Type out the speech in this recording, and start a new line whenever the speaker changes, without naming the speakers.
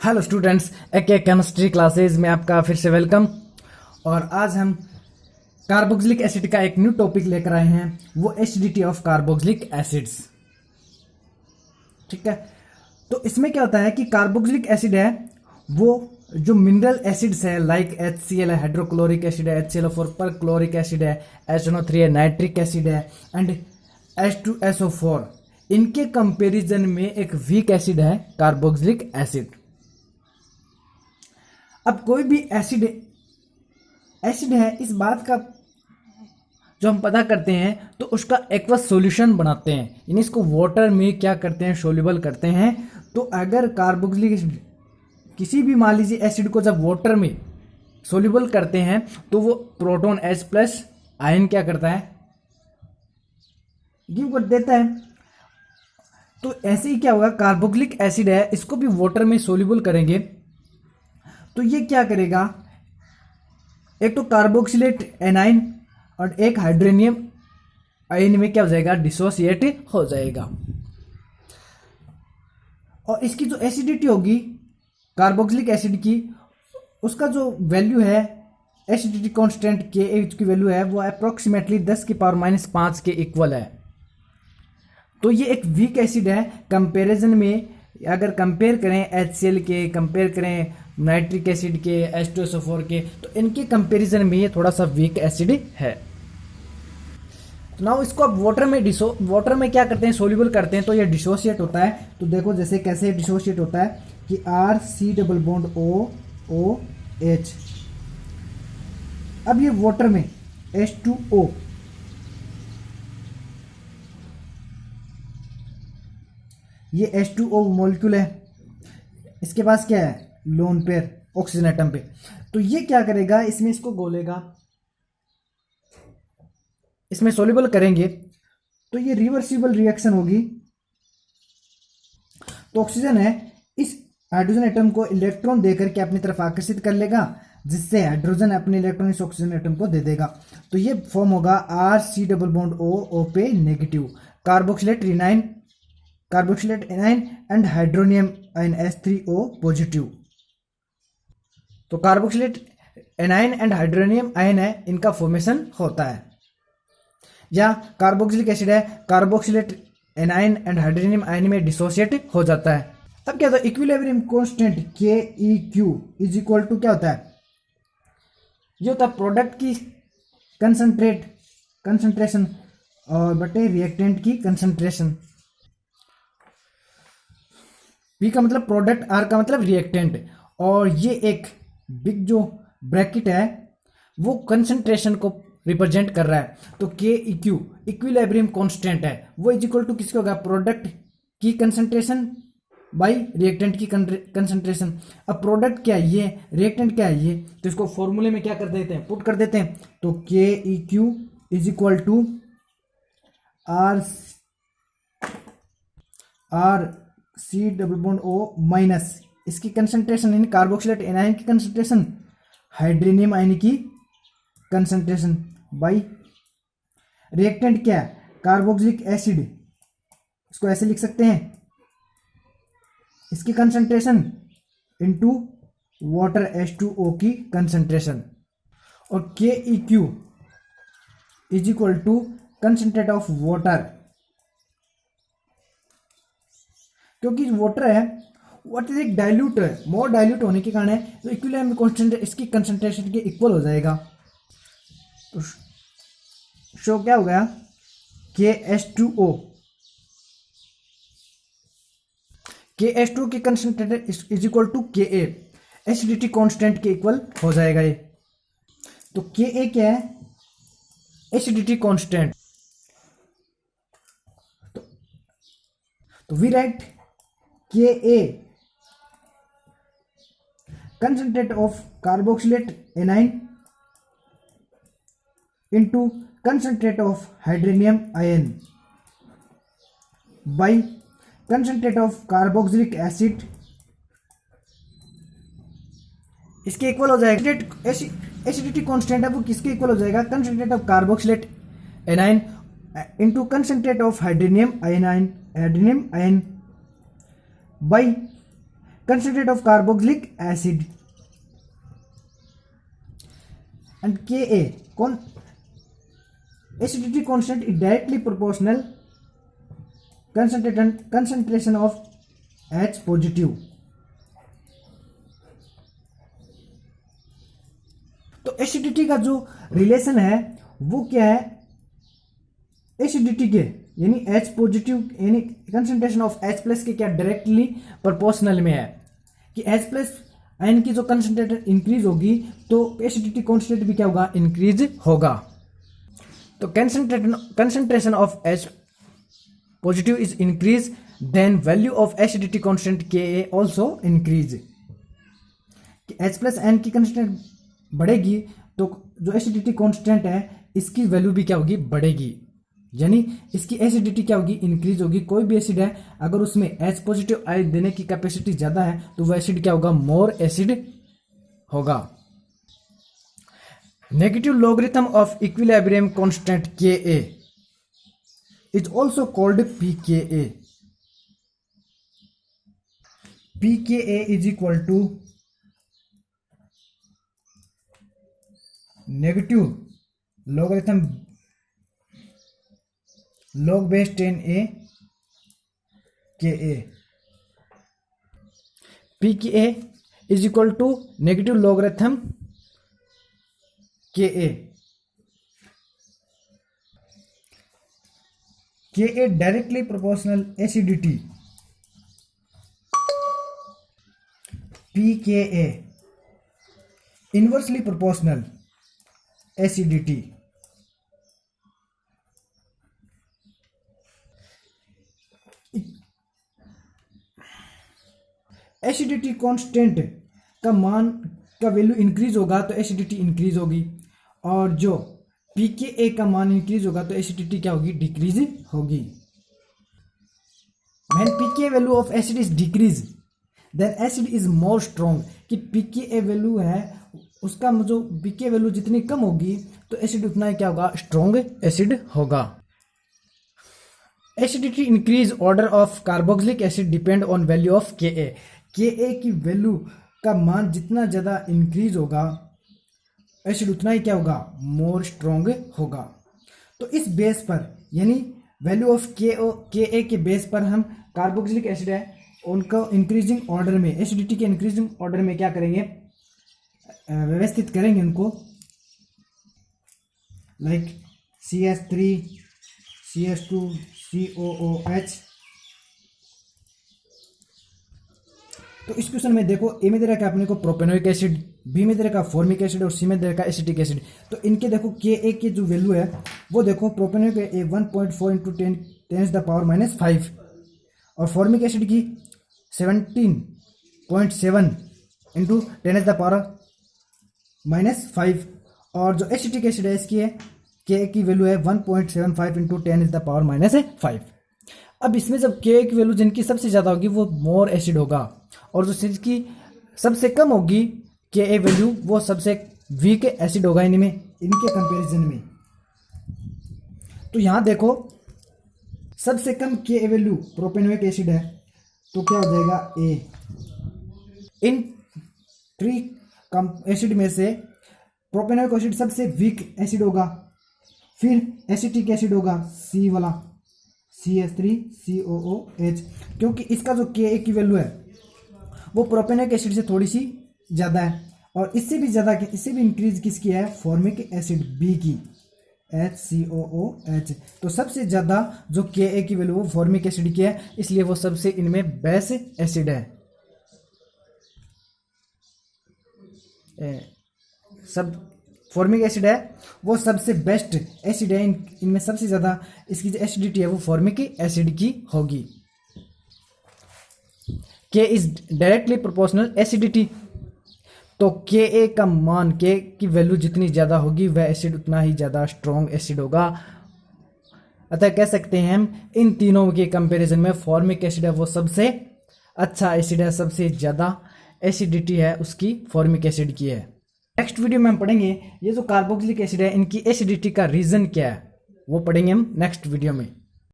Hello students, एक chemistry classes में आपका फिर से वेलकम। और आज हम कार्बोक्सिलिक एसिड का एक न्यू टॉपिक लेकर आए हैं, वो एसिडिटी ऑफ कार्बोक्सिलिक एसिड्स। ठीक है, तो इसमें क्या होता है कि कार्बोक्सिलिक एसिड है वो जो मिनरल एसिड्स है लाइक HCl है, हाइड्रोक्लोरिक एसिड है, HClO4 पर क्लोरिक एसिड है, HNO3 है, नाइट्रिक एसिड है एंड H2SO4, इनके कंपैरिजन में एक वीक एसिड है कार्बोक्सिलिक एसिड। अब कोई भी एसिड है, इस बात का जो हम पता करते हैं तो उसका एक्वस सॉल्यूशन बनाते हैं, यानी इसको वाटर में क्या करते हैं, सोल्यूबल करते हैं। तो अगर कार्बोक्सिलिक एसिड किसी भी मान लीजिए एसिड को जब वाटर में सोल्यूबल करते हैं तो वो प्रोटॉन H+ आयन क्या करता है, गिव कर देता है। तो ऐसे ही क्या होगा, कार्बोक्सिलिक एसिड है, इसको भी वाटर में सोल्यूबल करेंगे तो ये क्या करेगा, एक तो कार्बोक्सिलेट एनाइन और एक हाइड्रोनियम आयन में क्या हो जाएगा, डिसोसिएट हो जाएगा। और इसकी जो एसिडिटी होगी कार्बोक्सिलिक एसिड की, उसका जो वैल्यू है एसिडिटी कांस्टेंट KH की वैल्यू है वो अप्रोक्सीमेटली 10⁻⁵ के इक्वल है। तो ये एक वीक एसिड है कंपैरिजन में। अगर कंपेयर करें HCl के, कंपेयर करें नाइट्रिक एसिड के, H2SO4 के, तो इनके कंपैरिजन में ये थोड़ा सा वीक एसिड है। तो नाउ इसको अब वाटर में क्या करते हैं, सोल्यूबल करते हैं तो ये डिसोसिएट होता है। तो देखो जैसे कैसे डिसोसिएट होता है कि RC+OH। अब ये वाटर में H2O, ये H2O मॉलिक्यूल है, इसके पास क्या है, लोन पेयर ऑक्सीजन एटम पे। तो ये क्या करेगा, इसमें इसको घोलेगा, इसमें सोल्यूबल करेंगे तो ये रिवर्सिबल रिएक्शन होगी। तो ऑक्सीजन है इस हाइड्रोजन एटम को इलेक्ट्रॉन देकर के अपनी तरफ आकर्षित कर लेगा, जिससे हाइड्रोजन अपने इलेक्ट्रॉन इस ऑक्सीजन एटम को दे देगा। तो ये फॉर्म होगा RC+O पे negative, carboxylate anion and hydronium ion H3O positive. तो carboxylate anion and hydronium ion है, इनका फॉर्मेशन होता है। या कार्बोक्सिलिक एसिड है, carboxylate anion and hydronium ion में डिसोसिएट हो जाता है। अब क्या होता है, equilibrium constant KEQ is equal to क्या होता है, ये होता है प्रोडक्ट की कंसंट्रेशन और बटे रिएक्टेंट की कंसंट्रेशन। P का मतलब प्रोडक्ट, R का मतलब रिएक्टेंट, और ये एक बिग जो ब्रैकेट है वो कंसंट्रेशन को रिप्रेजेंट कर रहा है। तो KEQ इक्विलिब्रियम कांस्टेंट है, वो इज इक्वल टू किसके होगा, प्रोडक्ट की कंसंट्रेशन बाई रिएक्टेंट की कंसंट्रेशन। अब प्रोडक्ट क्या है ये, रिएक्टेंट क्या है ये, तो इसको फॉर्मूले में क्या कर देते हैं, पुट कर देते हैं। तो KEQ is equal to RC+O minus इसकी कंसंट्रेशन यानी कार्बोक्सिलेट एनाइन की कंसंट्रेशन, हाइड्रोनियम आयन की कंसंट्रेशन बाई रिएक्टेंट क्या है, कार्बोक्सिलिक एसिड, इसको ऐसे लिख सकते हैं, इसकी कंसंट्रेशन इनटू वाटर H2O की कंसंट्रेशन। और KEQ is equal to concentrate of water, क्योंकि वाटर है वाटर एक डाइल्यूट है, मोर डाइल्यूट होने के कारण है, तो इक्विलिब्रियम कांस्टेंट इसकी कंसंट्रेशन के इक्वल हो जाएगा। तो शो क्या हो गया, KH2O की concentration is equal to KA, acidity constant के इक्वल हो जाएगा ये। तो KA क्या है, एसिडिटी कांस्टेंट। तो we write KA concentrate of carboxylate anion into concentrate of hydronium ion by concentrate of carboxylic acid, इसके इक्वल हो जाएगा। एसिडिटी कांस्टेंट है वो किसके इक्वल हो जाएगा, concentrate of carboxylate A9 into concentrate of hydronium ion by concentrate of carboxylic acid and Ka acidity constant is directly proportional concentration of H positive। तो acidity का जो रिलेशन है वो क्या है, एसिडिटी के यानी H पॉजिटिव यानी कंसंट्रेशन ऑफ H प्लस के क्या डायरेक्टली प्रोपोर्शनल में है कि H प्लस आयन की जो कंसंट्रेशन इंक्रीज होगी तो एसिडिटी कांस्टेंट भी क्या होगा, इंक्रीज होगा। तो concentration of H positive is increase then value of acidity constant Ka also increase. H plus ion की कंसंट्रेशन बढ़ेगी तो जो एसिडिटी कांस्टेंट है इसकी वैल्यू भी क्या होगी, बढ़ेगी, यानी इसकी एसिडिटी क्या होगी, इंक्रीज होगी। कोई भी एसिड है अगर उसमें H पॉजिटिव आयन देने की कैपेसिटी ज्यादा है तो वह एसिड क्या होगा, मोर एसिड होगा। Negative logarithm of equilibrium constant Ka is also called pKa। pKa is equal to negative logarithm log base 10a Ka। pKa is equal to negative logarithm Ka। Ka directly proportional acidity, pKa inversely proportional acidity। Acidity constant का मान का value increase होगा तो acidity increase होगी, और जो pKa का मान इंक्रीज होगा तो एसिडिटी क्या होगी, डिक्रीज होगी। When pKa value of acid is decrease then acid is more strong. कि pKa वैल्यू है उसका जो pKa वैल्यू जितनी कम होगी तो एसिड उतना ही क्या होगा, स्ट्रॉन्ग एसिड होगा। Acidity increase order of carboxylic acid depend on value of Ka। Ka की वैल्यू का मान जितना ज़्यादा इंक्रीज होगा एसिड उतना ही क्या होगा, मोर स्ट्रॉन्ग होगा। तो इस बेस पर यानी वैल्यू ऑफ Ka के बेस पर हम कार्बोक्सिलिक एसिड है उनको इंक्रीजिंग ऑर्डर में, एसिडिटी के इंक्रीजिंग ऑर्डर में क्या करेंगे, व्यवस्थित करेंगे उनको, लाइक CH3 CH2 COOH। तो इस क्वेश्चन में देखो ए में दे रखा है अपने को प्रोपेनोइक एसिड, बी में दे रखा है फॉर्मिक एसिड और सी में दे रखा है एसिटिक एसिड। तो इनके देखो Ka की जो वैल्यू है वो देखो प्रोपेनोइक ए 1.4 इंटू 10⁻⁵ और फॉर्मिक एसिड की 17.7 इंटू 10⁻⁵ और जो एसिटिक एसिड है इसकी है Ka की वैल्यू है 1.75 इंटू 10⁻⁵। अब इसमें जब Ka की वैल्यू जिनकी सबसे ज़्यादा होगी वो मोर एसिड होगा, और जो जिसकी सबसे कम होगी Ka वैल्यू वो सबसे वीक एसिड होगा इनमें, इनके कंपैरिजन में। तो यहाँ देखो सबसे कम Ka वैल्यू प्रोपेनोइक एसिड है तो क्या हो जाएगा A। इन 3 एसिड में से प्रोपेनोइक एसिड सबसे वीक एसिड होगा, फिर एसिटिक एसिड होगा C वाला CH3COOH, क्योंकि इसका जो Ka की वैल्यू है वो प्रोपेनोइक एसिड से थोड़ी सी ज़्यादा है, और इससे भी ज़्यादा इससे भी इंक्रीज किसकी है, फॉर्मिक एसिड B की HCOOH। तो सबसे ज़्यादा जो Ka की वैल्यू वो फॉर्मिक एसिड की है, इसलिए वो सबसे इनमें बेस्ट एसिड है। सब फॉर्मिक एसिड है वो सबसे बेस्ट एसिड है, इनमें सबसे ज़्यादा इसकी जो एसिडिटी है वो फॉर्मिक एसिड की होगी। K is directly proportional acidity. तो Ka का मान K की वैल्यू जितनी ज़्यादा होगी वह एसिड उतना ही ज़्यादा स्ट्रॉन्ग एसिड होगा। अतः कह सकते हैं हम इन तीनों के कंपैरिजन में फॉर्मिक एसिड है वो सबसे अच्छा एसिड है, सबसे ज़्यादा एसिडिटी है उसकी फॉर्मिक एसिड की है। नेक्स्ट वीडियो में हम पढ़ेंगे ये जो कार्बोक्सिलिक एसिड है इनकी एसिडिटी का रीज़न क्या है, वो पढ़ेंगे हम नेक्स्ट वीडियो में।